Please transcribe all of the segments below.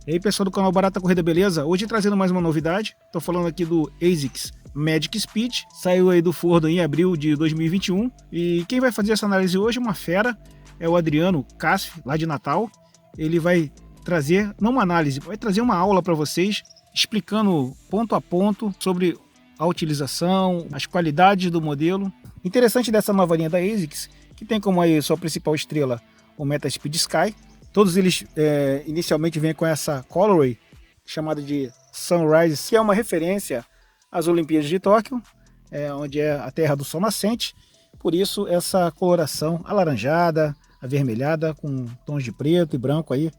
E aí, pessoal do canal Barata Corrida, beleza? Hoje trazendo mais uma novidade. Tô falando aqui do ASICS Magic Speed. Saiu aí do forno em abril de 2021. E quem vai fazer essa análise hoje é uma fera. É o Adriano Casf, lá de Natal. Ele vai trazer, não uma análise, vai trazer uma aula para vocês, explicando ponto a ponto sobre a utilização, as qualidades do modelo. Interessante dessa nova linha da ASICS, que tem como aí sua principal estrela o Metaspeed Sky. Todos eles inicialmente vêm com essa colorway chamada de Sunrise, que é uma referência às Olimpíadas de Tóquio, onde é a terra do sol nascente. Por isso essa coloração alaranjada, avermelhada, com tons de preto e branco aí,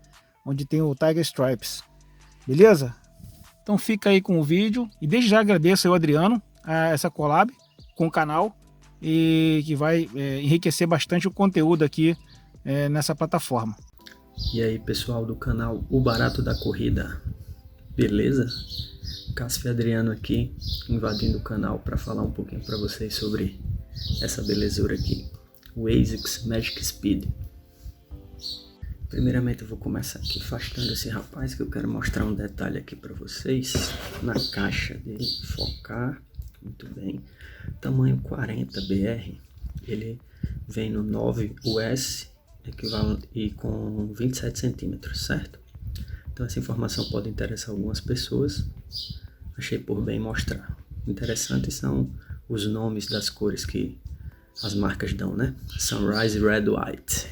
onde tem o Tiger Stripes. Beleza? Então fica aí com o vídeo e desde já agradeço ao Adriano a essa collab com o canal e que vai enriquecer bastante o conteúdo aqui nessa plataforma. E aí, pessoal do canal O Barato da Corrida, beleza? Casf Adriano aqui, invadindo o canal para falar um pouquinho para vocês sobre essa belezura aqui, o ASICS Magic Speed. Primeiramente eu vou começar aqui afastando esse rapaz, que eu quero mostrar um detalhe aqui para vocês na caixa dele. Focar, muito bem, tamanho 40 BR, ele vem no 9 US equivalente e com 27 centímetros, certo? Então essa informação pode interessar algumas pessoas, achei por bem mostrar. Interessantes são os nomes das cores que as marcas dão, né? Sunrise, Red, White.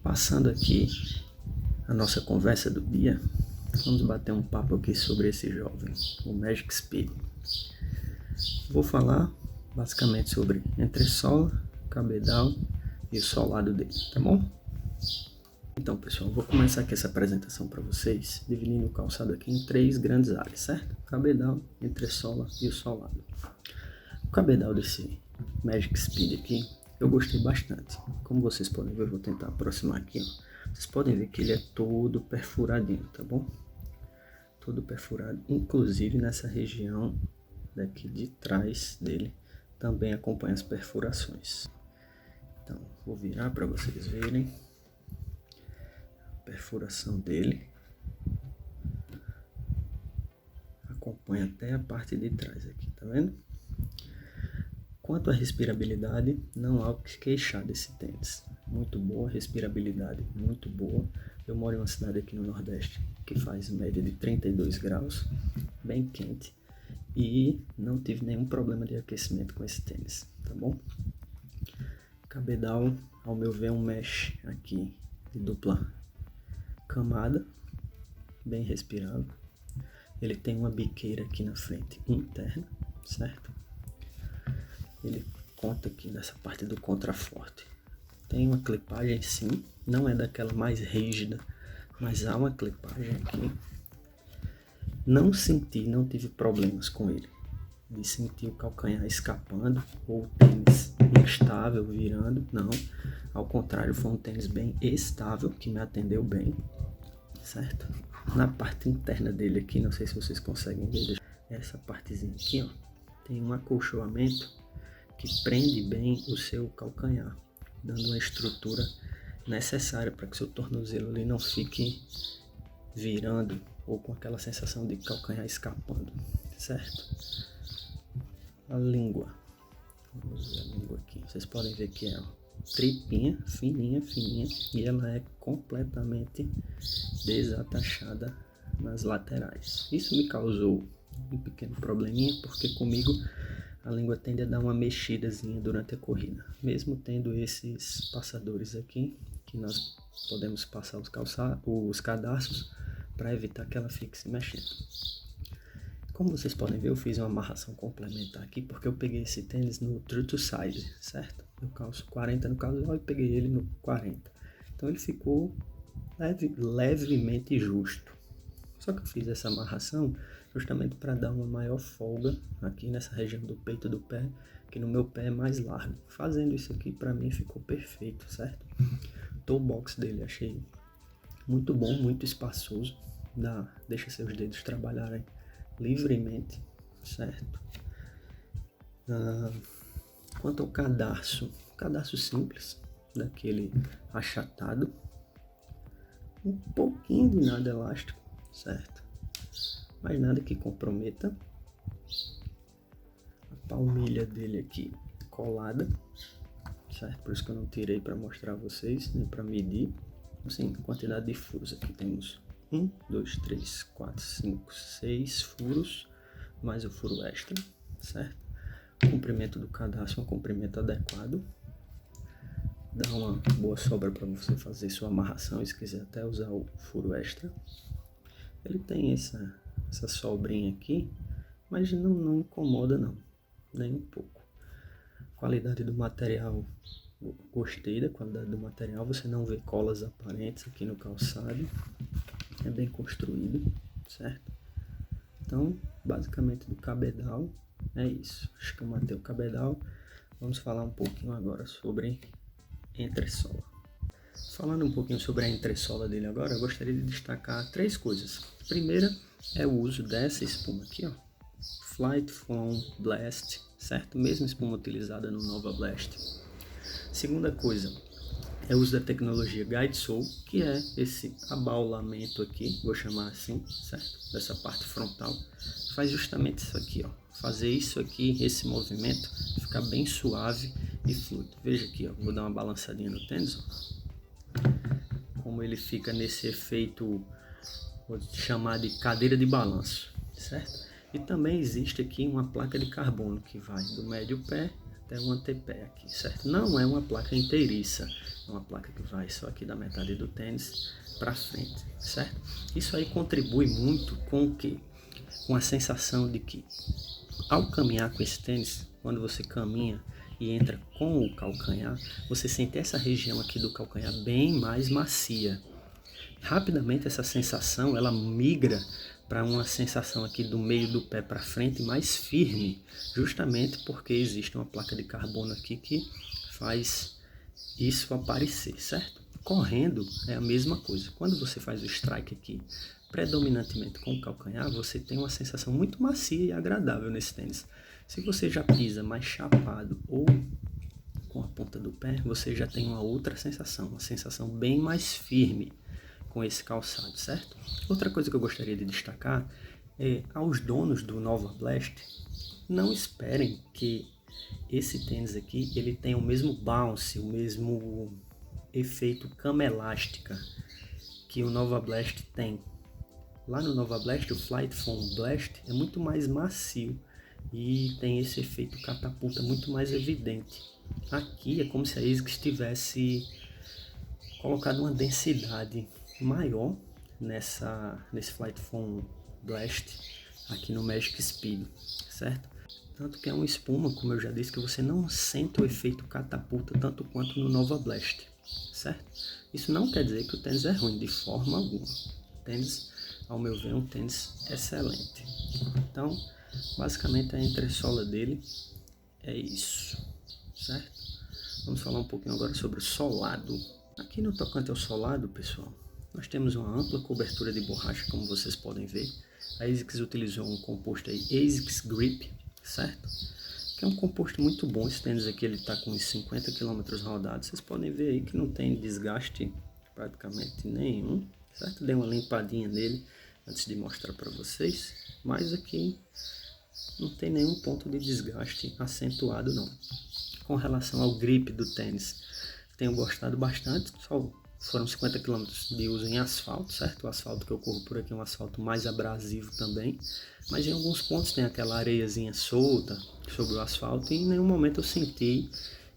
Passando aqui a nossa conversa do dia, vamos bater um papo aqui sobre esse jovem, o Magic Speed. Vou falar basicamente sobre entressola, cabedal e o solado dele, tá bom? Então, pessoal, vou começar aqui essa apresentação para vocês, dividindo o calçado aqui em 3 grandes áreas, certo? Cabedal, entressola e o solado. O cabedal desse Magic Speed aqui, eu gostei bastante. Como vocês podem ver, eu vou tentar aproximar aqui, ó. Vocês podem ver que ele é todo perfuradinho, tá bom? Todo perfurado, inclusive nessa região daqui de trás dele, também acompanha as perfurações. Então, vou virar para vocês verem a perfuração dele. Acompanha até a parte de trás aqui, tá vendo? Quanto à respirabilidade, não há o que queixar desse tênis. Muito boa, respirabilidade muito boa. Eu moro em uma cidade aqui no Nordeste que faz média de 32 graus, bem quente. E não tive nenhum problema de aquecimento com esse tênis, tá bom? Cabedal, ao meu ver, é um mesh aqui de dupla camada, bem respirável. Ele tem uma biqueira aqui na frente interna, certo? Ele conta aqui nessa parte do contraforte. Tem uma clipagem sim, não é daquela mais rígida, mas há uma clipagem aqui. Não tive problemas com ele, de sentir o calcanhar escapando ou o tênis instável, virando, não. Ao contrário, foi um tênis bem estável, que me atendeu bem, certo? Na parte interna dele aqui, não sei se vocês conseguem ver, essa partezinha aqui, ó, tem um acolchoamento que prende bem o seu calcanhar, dando uma estrutura necessária para que seu tornozelo ali não fique virando ou com aquela sensação de calcanhar escapando, certo? A língua, vamos ver a língua aqui, vocês podem ver que é tripinha, fininha, e ela é completamente desatachada nas laterais. Isso me causou um pequeno probleminha, porque comigo a língua tende a dar uma mexidazinha durante a corrida, mesmo tendo esses passadores aqui, que nós podemos passar os cadarços para evitar que ela fique se mexendo. Como vocês podem ver, eu fiz uma amarração complementar aqui, porque eu peguei esse tênis no True to Size, certo? Eu calço 40 no casual e peguei ele no 40. Então ele ficou levemente justo. Só que eu fiz essa amarração justamente para dar uma maior folga aqui nessa região do peito do pé, que no meu pé é mais largo. Fazendo isso aqui, para mim ficou perfeito, certo? O toe box dele achei muito bom, muito espaçoso. Deixa seus dedos trabalharem livremente, certo? Quanto ao cadarço simples, daquele achatado, um pouquinho de nada elástico, certo? Mas nada que comprometa. A palmilha dele aqui colada, certo? Por isso que eu não tirei para mostrar a vocês, nem para medir. Assim, quantidade de furos aqui temos 1, 2, 3, 4, 5, 6 furos, mais o furo extra, certo? O comprimento do cadastro é um comprimento adequado. Dá uma boa sobra para você fazer sua amarração, e se quiser até usar o furo extra. Ele tem essa sobrinha aqui, mas não incomoda não, nem um pouco. Qualidade do material, gostei da qualidade do material, você não vê colas aparentes aqui no calçado, é bem construído, certo? Então, basicamente do cabedal é isso. Acho que eu matei o cabedal. Vamos falar um pouquinho agora sobre entressola. Falando um pouquinho sobre a entressola dele agora, eu gostaria de destacar 3 coisas. A primeira é o uso dessa espuma aqui, ó, Flight Foam Blast, certo? Mesma espuma utilizada no Nova Blast. Segunda coisa é o uso da tecnologia Guide Sole, que é esse abaulamento aqui, vou chamar assim, certo? Dessa parte frontal. Faz justamente isso aqui, ó. Fazer isso aqui, esse movimento, ficar bem suave e fluido. Veja aqui, ó. Vou dar uma balançadinha no tênis, ó. Como ele fica nesse efeito, vou chamar de cadeira de balanço, certo? E também existe aqui uma placa de carbono que vai do médio pé até o antepé aqui, certo? Não é uma placa inteiriça, é uma placa que vai só aqui da metade do tênis para frente, certo? Isso aí contribui muito com o quê? Com a sensação de que ao caminhar com esse tênis, quando você caminha e entra com o calcanhar, você sente essa região aqui do calcanhar bem mais macia. Rapidamente essa sensação ela migra para uma sensação aqui do meio do pé para frente mais firme, justamente porque existe uma placa de carbono aqui que faz isso aparecer, certo? Correndo é a mesma coisa. Quando você faz o strike aqui, predominantemente com o calcanhar, você tem uma sensação muito macia e agradável nesse tênis. Se você já pisa mais chapado ou com a ponta do pé, você já tem uma outra sensação, uma sensação bem mais firme com esse calçado, certo? Outra coisa que eu gostaria de destacar é aos donos do Nova Blast, não esperem que esse tênis aqui ele tenha o mesmo bounce, o mesmo efeito cama elástica que o Nova Blast tem. Lá no Nova Blast, o Flight Foam Blast é muito mais macio e tem esse efeito catapulta muito mais evidente. Aqui é como se a ASICS tivesse colocado uma densidade maior nesse Flight Foam Blast aqui no Magic Speed, certo? Tanto que é uma espuma, como eu já disse, que você não sente o efeito catapulta tanto quanto no Nova Blast, certo? Isso não quer dizer que o tênis é ruim de forma alguma. O tênis, ao meu ver, é um tênis excelente. Então, basicamente a entressola dele é isso, certo? Vamos falar um pouquinho agora sobre o solado. Aqui no tocante ao solado, pessoal, nós temos uma ampla cobertura de borracha, como vocês podem ver. A ASICS utilizou um composto aí, ASICS Grip, certo? Que é um composto muito bom. Esse tênis aqui ele está com uns 50 km rodados. Vocês podem ver aí que não tem desgaste praticamente nenhum, certo? Dei uma limpadinha nele antes de mostrar para vocês, mas aqui não tem nenhum ponto de desgaste acentuado não. Com relação ao grip do tênis, tenho gostado bastante. Só foram 50 km de uso em asfalto, certo? O asfalto que eu corro por aqui é um asfalto mais abrasivo também, mas em alguns pontos tem aquela areiazinha solta sobre o asfalto e em nenhum momento eu senti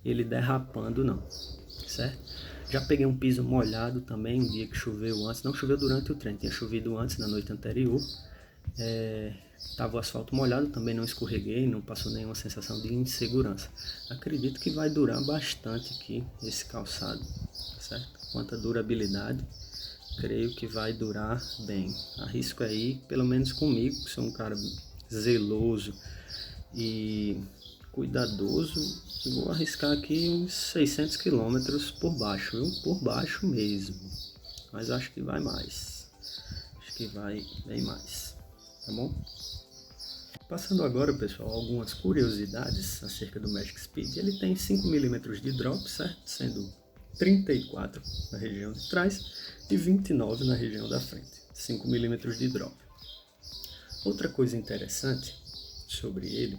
ele derrapando não, certo? Já peguei um piso molhado também, um dia que choveu antes, não choveu durante o treino, tinha chovido antes, na noite anterior. Estava o asfalto molhado, também não escorreguei, não passou nenhuma sensação de insegurança. Acredito que vai durar bastante aqui esse calçado, certo? Quanto à durabilidade, creio que vai durar bem. Arrisco aí, pelo menos comigo, que sou um cara zeloso e cuidadoso, vou arriscar aqui uns 600 km por baixo, viu? Por baixo mesmo, mas acho que vai mais, acho que vai bem mais, tá bom? Passando agora, pessoal, algumas curiosidades acerca do Magic Speed. Ele tem 5 mm de drop, certo? Sendo 34 na região de trás e 29 na região da frente, 5 milímetros de drop. Outra coisa interessante sobre ele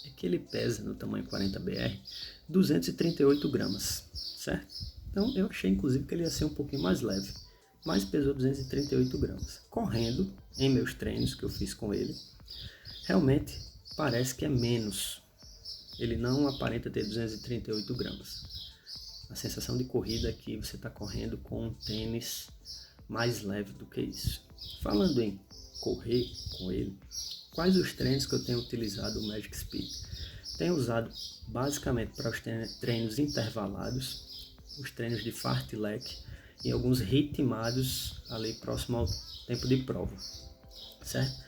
é que ele pesa no tamanho 40BR 238 gramas, certo? Então eu achei inclusive que ele ia ser um pouquinho mais leve, mas pesou 238 gramas. Correndo em meus treinos que eu fiz com ele, realmente parece que é menos. Ele não aparenta ter 238 gramas. A sensação de corrida é que você está correndo com um tênis mais leve do que isso. Falando em correr com ele, quais os treinos que eu tenho utilizado o Magic Speed? Tenho usado basicamente para os treinos intervalados, os treinos de fartlek e alguns ritmados ali próximo ao tempo de prova, certo?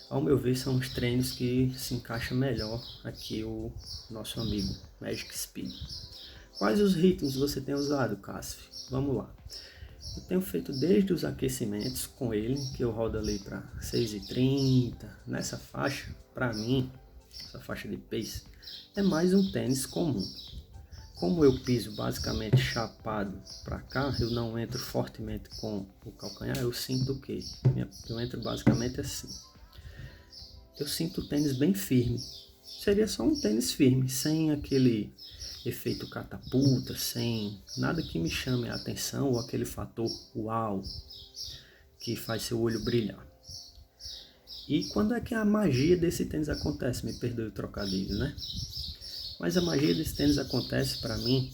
Ao meu ver, são os treinos que se encaixam melhor aqui o nosso amigo Magic Speed. Quais os ritmos você tem usado, Cássio? Vamos lá. Eu tenho feito desde os aquecimentos com ele, que eu rodo ali para 6,30. Nessa faixa, para mim, essa faixa de pace, é mais um tênis comum. Como eu piso basicamente chapado para cá, eu não entro fortemente com o calcanhar, eu sinto o quê? Eu entro basicamente assim. Eu sinto o tênis bem firme. Seria só um tênis firme, sem aquele efeito catapulta, sem nada que me chame a atenção ou aquele fator uau que faz seu olho brilhar. E quando é que a magia desse tênis acontece? Me perdoe o trocadilho, né? Mas a magia desse tênis acontece para mim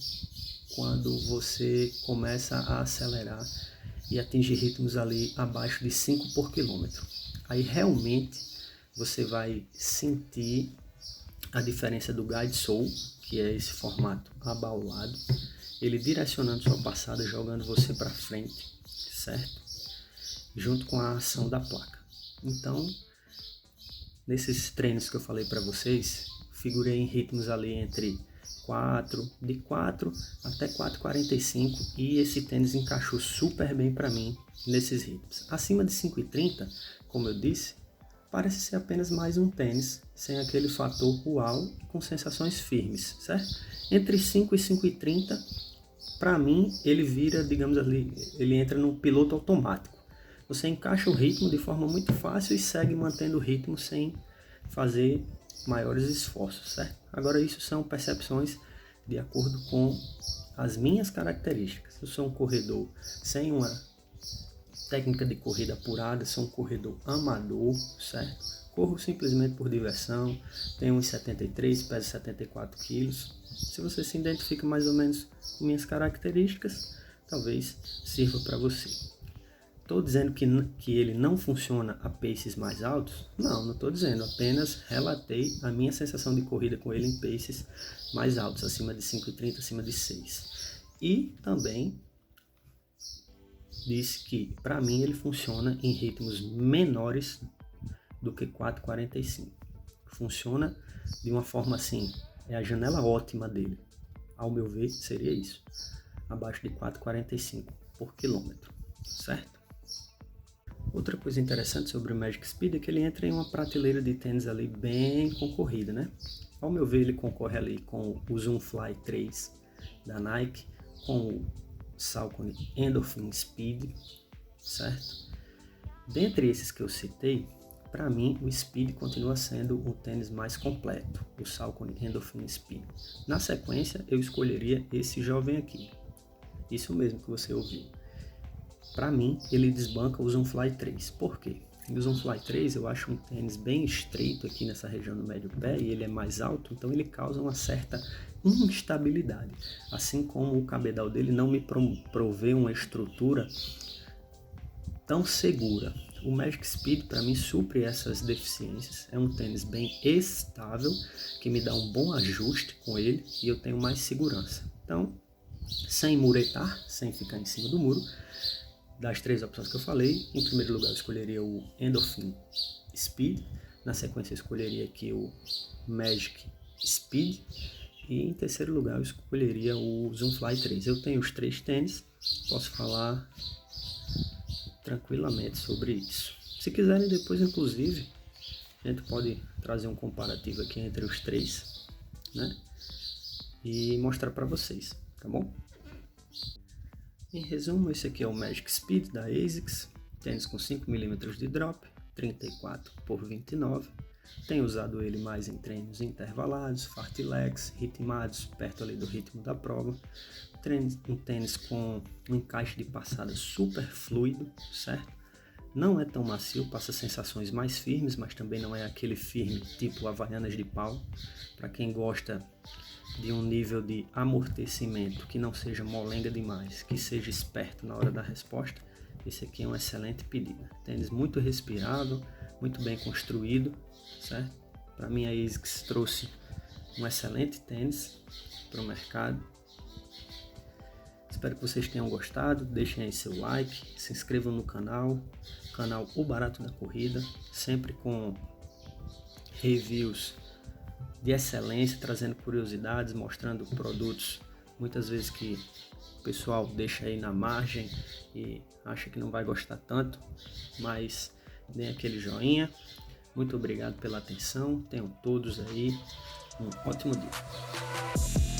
quando você começa a acelerar e atingir ritmos ali abaixo de 5 por quilômetro. Aí realmente você vai sentir a diferença do guide sole, que é esse formato abaulado, ele direcionando sua passada, jogando você para frente, certo? Junto com a ação da placa. Então, nesses treinos que eu falei para vocês, figurei em ritmos ali entre 4 até 4,45 e esse tênis encaixou super bem para mim nesses ritmos. Acima de 5,30, como eu disse, parece ser apenas mais um tênis, sem aquele fator uau, com sensações firmes, certo? Entre 5 e 5,30, para mim, ele vira, digamos ali, ele entra no piloto automático. Você encaixa o ritmo de forma muito fácil e segue mantendo o ritmo sem fazer maiores esforços, certo? Agora, isso são percepções de acordo com as minhas características. Eu sou um corredor sem uma técnica de corrida apurada, sou um corredor amador, certo? Corro simplesmente por diversão, tenho 1,73, peso 74 quilos. Se você se identifica mais ou menos com minhas características, talvez sirva para você. Estou dizendo que ele não funciona a paces mais altos? Não estou dizendo, apenas relatei a minha sensação de corrida com ele em paces mais altos, acima de 5,30, acima de 6. E também disse que para mim ele funciona em ritmos menores do que 4,45. Funciona de uma forma assim, é a janela ótima dele. Ao meu ver, seria isso, abaixo de 4,45 por quilômetro, certo? Outra coisa interessante sobre o Magic Speed é que ele entra em uma prateleira de tênis ali bem concorrida, né? Ao meu ver, ele concorre ali com o Zoom Fly 3 da Nike, com o Saucony Endorphin Speed, certo? Dentre esses que eu citei, para mim o Speed continua sendo o tênis mais completo, o Saucony Endorphin Speed. Na sequência, eu escolheria esse jovem aqui, isso mesmo que você ouviu. Para mim, ele desbanca o Zoom Fly 3. Por quê? O Zoom Fly 3 eu acho um tênis bem estreito aqui nessa região do médio pé e ele é mais alto, então ele causa uma certa instabilidade. Assim como o cabedal dele não me provê uma estrutura tão segura. O Magic Speed para mim supre essas deficiências. É um tênis bem estável, que me dá um bom ajuste com ele e eu tenho mais segurança. Então, sem muretar, sem ficar em cima do muro, das três opções que eu falei, em primeiro lugar eu escolheria o Endorphin Speed, na sequência eu escolheria aqui o Magic Speed e em terceiro lugar eu escolheria o Zoom Fly 3. Eu tenho os três tênis, posso falar tranquilamente sobre isso. Se quiserem depois, inclusive, a gente pode trazer um comparativo aqui entre os três, né? E mostrar para vocês, tá bom? Em resumo, esse aqui é o Magic Speed da ASICS, tênis com 5mm de drop, 34 por 29. Tenho usado ele mais em treinos intervalados, fartleks, ritmados, perto ali do ritmo da prova. Um tênis com um encaixe de passada super fluido, certo? Não é tão macio, passa sensações mais firmes, mas também não é aquele firme tipo Havaianas de pau. Para quem gosta de um nível de amortecimento que não seja molenga demais, que seja esperto na hora da resposta, esse aqui é uma excelente pedida. Tênis muito respirável, muito bem construído, certo? Para mim a ASICS trouxe um excelente tênis para o mercado. Espero que vocês tenham gostado, deixem aí seu like, se inscrevam no canal O Barato da Corrida, sempre com reviews de excelência, trazendo curiosidades, mostrando produtos, muitas vezes que o pessoal deixa aí na margem e acha que não vai gostar tanto, mas deem aquele joinha. Muito obrigado pela atenção, tenham todos aí um ótimo dia.